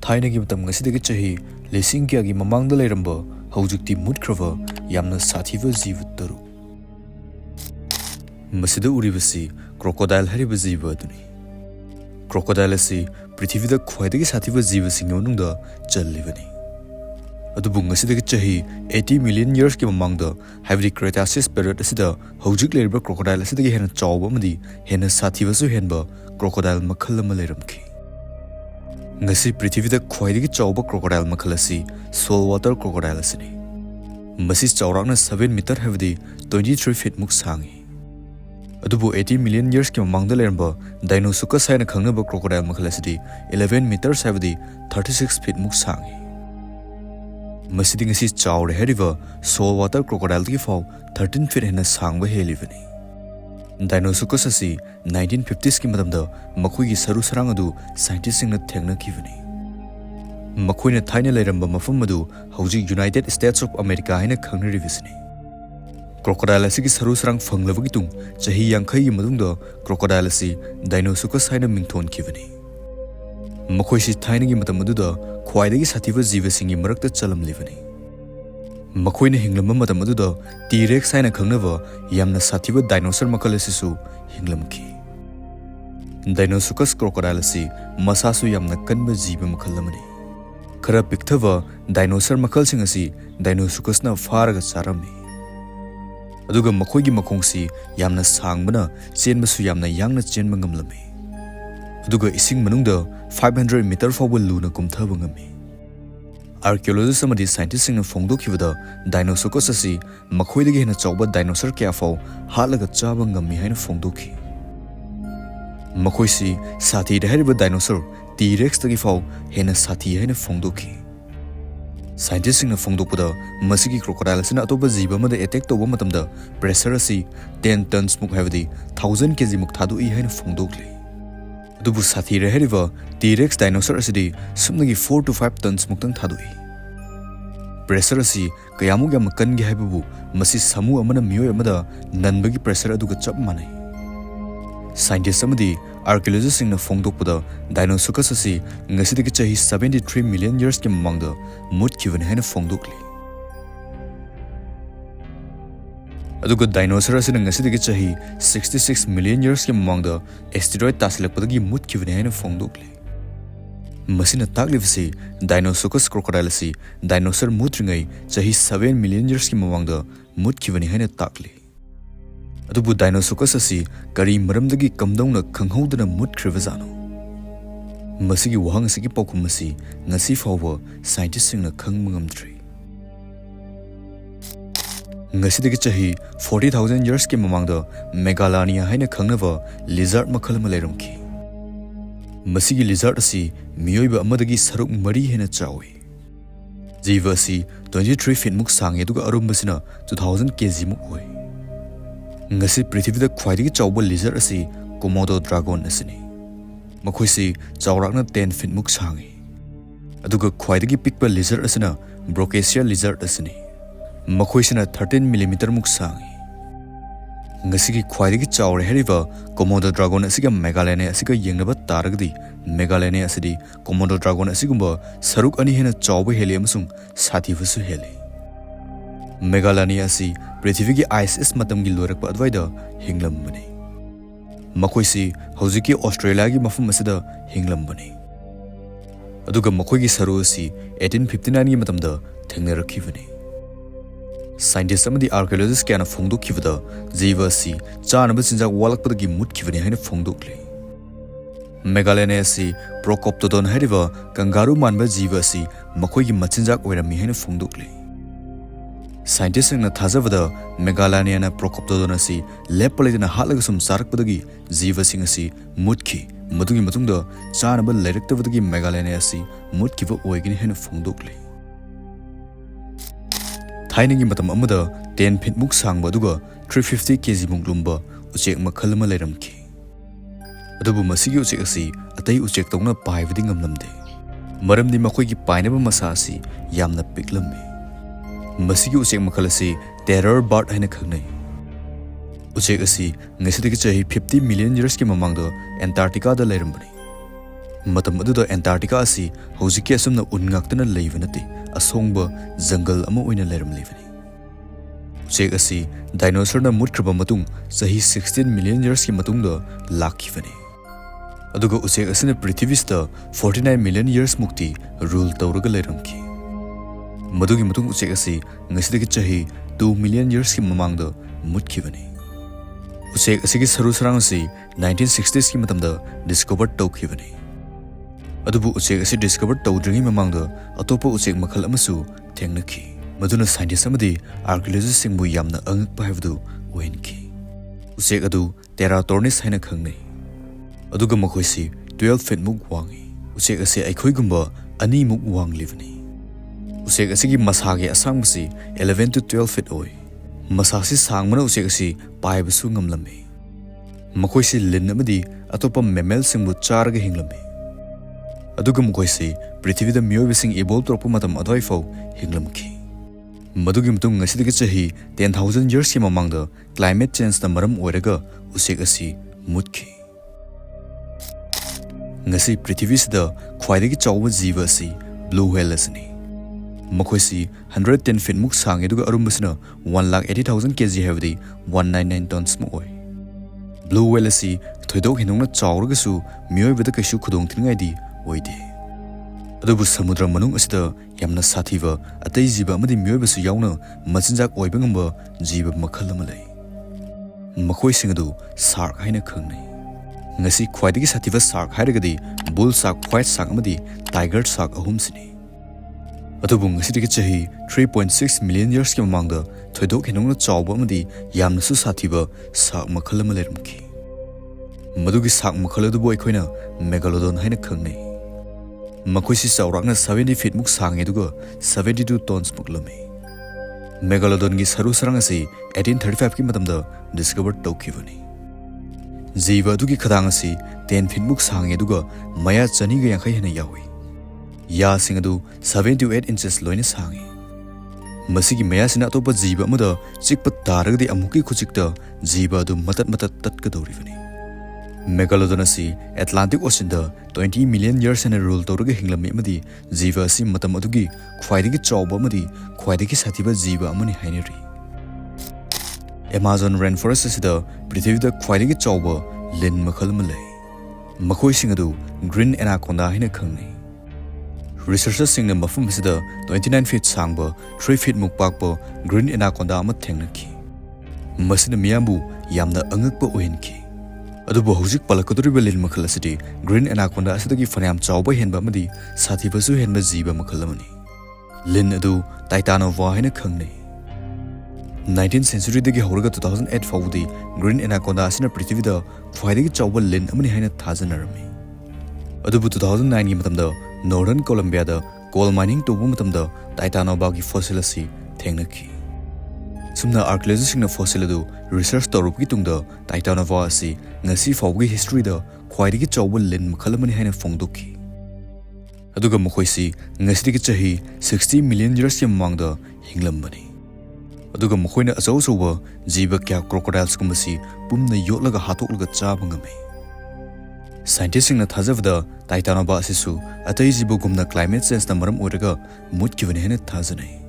Thainagi matam ngasidagi chahi lesing kya gi mamangda leirmba hwjikti mutkhrba yamna SATHIBA jiva taru. Masida uribasi crocodile hariba jiva aduni. Crocodile asi prithivida khwaidagi SATHIBA jiva singh manungda challibani. Adubu ngasidagi chahi 80 million years ki mamangda haibdi Cretaceous period asida hwjik leirba crocodile asidagi hena chawba amadi hena SATHIBA su henba crocodile makhal ama leiramki. Ngasi prithivida khwaidagi chawba crocodile makhal asi saltwater crocodile asini. Masi chawrakna 7 meter haibdi 23 feet muk sangi. Adubu 80 million years ki mamangda leirba Dinosuchus haina khangnaba crocodile makhal asidi 11 meters haibdi 36 feet muk sangi. Masidi ngasi chawre heriva saltwater crocodile ki faw 13 feet hena sangba helivani. Dinosuchus asi 1950s ki madamda makhoi gi saru sarang adu scientists singna thengna kivani. Makhoi na thaina leiramba mafam adu hawji United States of America haina khangna rivisani. Crocodile asi ki saru sarang phanglawagi tung chahi 50 gi madungda crocodile asi Dinosuchus haina mingthon kivani. Makhoi si thaina gi matam adu da khwaidagi SATHIBA jiva singi marakta chalamlivani. Makhoi na hinglamba matam adu da T-Rex haina khangnaba yamna SATHIBA dinosaur makhal asisu hinglamki. Dinosuchus crocodile asi masasu yamna kanba jiva makhal amani. Khara pikthava dinosaur makhal sing asi Dinosuchus na faraga charami. Aduga makhoi gi makhongsi yamna sangbana chenbasu yamna yangna chenba ngamlami. Aduga ising manungda 500 meter fawba luna kumthaba ngami. Archaeologists amadi scientists singna phongdokhibada Dinosuchus asi makhoidagi hena chawba dinosaur kya faw halaga chaba ngami haina phongdokhi. Makhoisi sathi hariba dinosaur T-Rex tagi faw hena sathi haina phongdokhi. Scientists singna phongdokpada masigi crocodile asina atoba jiba amada attack toba matamda pressure asi 10 tons muk haibadi 1000 kg muk thadui haina phongdokli. Adubu sathi hariba T-Rex dinosaur asidi sumnagi 4 to 5 tons muktang thadui. Pressure asi kayamuk yam kan gi haibabu masi samu amana miyoi amada nanbagi pressure aduga chap manai. Scientists amadi archaeologists singna phongdokpada Dinosuchus asi ngasidagi chahi 73 million years ki mamangda mutkhrba haina phongdokli. Aduga dinosaur asina ngasidagi chahi 66 million years ki mamangda asteroid tasilakpadagi mutkhrba haina phongdokli. Masina taklivasi Dinosuchus crocodile asi dinosaur mutringai chahi 7 million years ki mamangda mutkhrba haina takli. Adubu Dinosuchus asi kari maramdagi kamdongna khanghodana mutkhrba jano. Masigi wahang asigi paukhum asi ngasi fawba scientists singna khangba ngamdri. Ngasidagi chahi 40,000 years ki mamangda Megalania haina khangnaba lizard makhal ama leiramki. Masigi lizard asi miyoiba amadagi saruk mari hena chawi. Jiva asi 23 feet muk sangi aduga arumbasina 2000 kg muk oi. Ngasi prithivida khwaidagi chawba lizard asi Komodo dragon asini. Makhoisi chawrakna 10 feet muk sangi. Aduga khwaidagi pikpa lizard asina Broccasia lizard asini. Makhoisina 13 mm muk sangi. Ngasigi khwaidagi chawre heriba Komodo dragon asiga Megalania asiga yengnaba taragdi Megalania asidi Komodo dragon asigumba saruk ani hena chawba heli amasung SATHIBA su heli. Megalania asi prithivigi ice is matamgi lorakpa adwaida hinglambani. Makhoisi hawjiki Australia gi mafum asida hinglambani. Aduga makhoigi saru asi 1859 gi matamda thengnarakibani. Scientists amadi archaeologists kana phongdokhibada jiva si chanaba chinjak walakpadagi mutkhrba haina phongdokli. Megalania asi Procoptodon hariba kangaroo manba jiva si makhoigi machinjak oirami haina phongdokli. Scientists na thajabada Megalania na Procoptodon asi lepalaidana halaga sum sarakpadagi jiva sing asi mutkhi madugi matungda chanaba leiraktabadagi Megalania asi mutkhiba oigini haina phongdokli. Thainagi matam amada 10 feet muk sangba aduga 350 kg muk lumba uchek makhal ama leiramki. Adubu masigi uchek asi atai uchek tongna paibadi ngamlamde. Maramdi makhoigi painaba masa asi yamna piklammi. Masigi uchek makhal asi terror bird haina khangnai. Uchek asi ngasidagi chahi 50 million years ki mamangda Antarctica da leirambani. Matam aduda Antarctica asi hwjikti asumna ungakna leiba nate asongba jungle ama oina leiram leibani. Uchek asi dinosaur na mutkhrba matung sahi 16 million years ki matungda lakhibani. Aduga uchek asina prithivista 49 million years mukti rule tawraga leiramki. Madugi matung uchek asi ngasidagi chahi 2 million years ki mamangda mutkibani. Uchek asigi saru sarang asi 1960s ki matamda discover tawkhibani. Adubu uchek asi discover tawdringi mamangda atopa uchek makhal amasu thengnaki. Maduna scientist amadi archaeologist singbu yamna angakpa haibdu ohenki. Uchek adu Teratornis haina khangnai. Aduga makhoisi 12 feet muk wangi. Uchek asi aikhoigumba ani muk wanglivani. Uchek asigi masage asangbusi 11 to 12 feet oi. Masasi sangmana uchek asi paibasu ngamlame. Makhoisi lin amadi atopa mammal singbu charga hinglame. Aduga makhoisi prithivida miyobising evolve torpa matam adwai fau hinglamki. Madugi matung ngasidagi chahi 10,000 years ki mamangda climate change na maram oiraga uchek asi mutki. Ngasi prithivida khwaidagi chawba jiba asi blue whale asni. Makhoisi 110 feet muk sangi duga arumbasina 1,80,000 kg haibdi 199 tons mu oi. Blue whale asi thoidok hinongna chawragasu miyoibada kaisu khudong thingai di oide. Adubu samudra manung asida yamna sathiba atai jiba amadi miyoibasu yauna machinjak oiba ngamba jiba makhal ama lei. Makhoising adu shark haina khangnai. Ngasi khwaidagi sathiba shark hairagadi bull shark, white shark amadi tiger shark ahumsini. Adubu ngasidagi chahi 3.6 million years ki mamangda thoidok hinongna chawba amadi yamnasu sathiba shark makhal ama leiramki. Madugi shark makhal adubu aikhoina megalodon haina khangnai. Makhoisi chawrakna 70 feet muk sangi duga 72 tons muk lame. Megalodon gi saru sarang asi 1835 ki matamda discover tawkhibani. Jiba dugi khadang asi 10 feet muk sangi duga maya chani ga yankhai hena yawi. Ya sing adu 7 to 8 inches loina sangi. Masigi maya sina atopa jiba amada chikpa taragdi amuki khuchikta jiba adu matat tatkadoribani. Megalodon asi Atlantic Ocean da 20 million years and rule tawraga hinglami amadi jiba asi matam adugi khwaidagi chawba amadi khwaidagi sathiba jiba amani hainari. Amazon rainforest asida prithivida khwaidagi chawba lin makhal ma lei. Makhoising adu green anaconda haina khangnai. Researchers singna mafum asida 29 feet sangba 3 feet muk pakpa green anaconda ama thengnaki. Masina miyambu yamna angakpa ohenki. Adubu hwjik palakaduriba lin makhal asidi green anaconda asidagi fanam chawba henba amadi sathibasu henba jiba makhal amani. Lin adu Titanoboa haina khangnai. 19th century dagi hawraga 2008 fawdi green anaconda asina prithivida khwaidagi chawba lin amani haina thajanarami. Adubu 2009 gi matamda Northern Colombia da coal mining tobu matamda Titanoboa gi fossil asi thengnaki. Sumna archaeologists na fossil adu research tawrupi tungda Titanoboa asi ngasi fawgi history da khwaidagi chawba lin makhal amani haina phongdokki. Aduga makhoisi ngasidagi chahi 60 million years ki mamangda hinglambani. Aduga makhoina achau chauba jiba kya crocodiles kumasi pumna yotlaga hatoklaga chaba ngamai. Scientists na thajavda Titanoboa asisu atai jiba gumna climate change na maram oiraga mutkibani haina thajanai.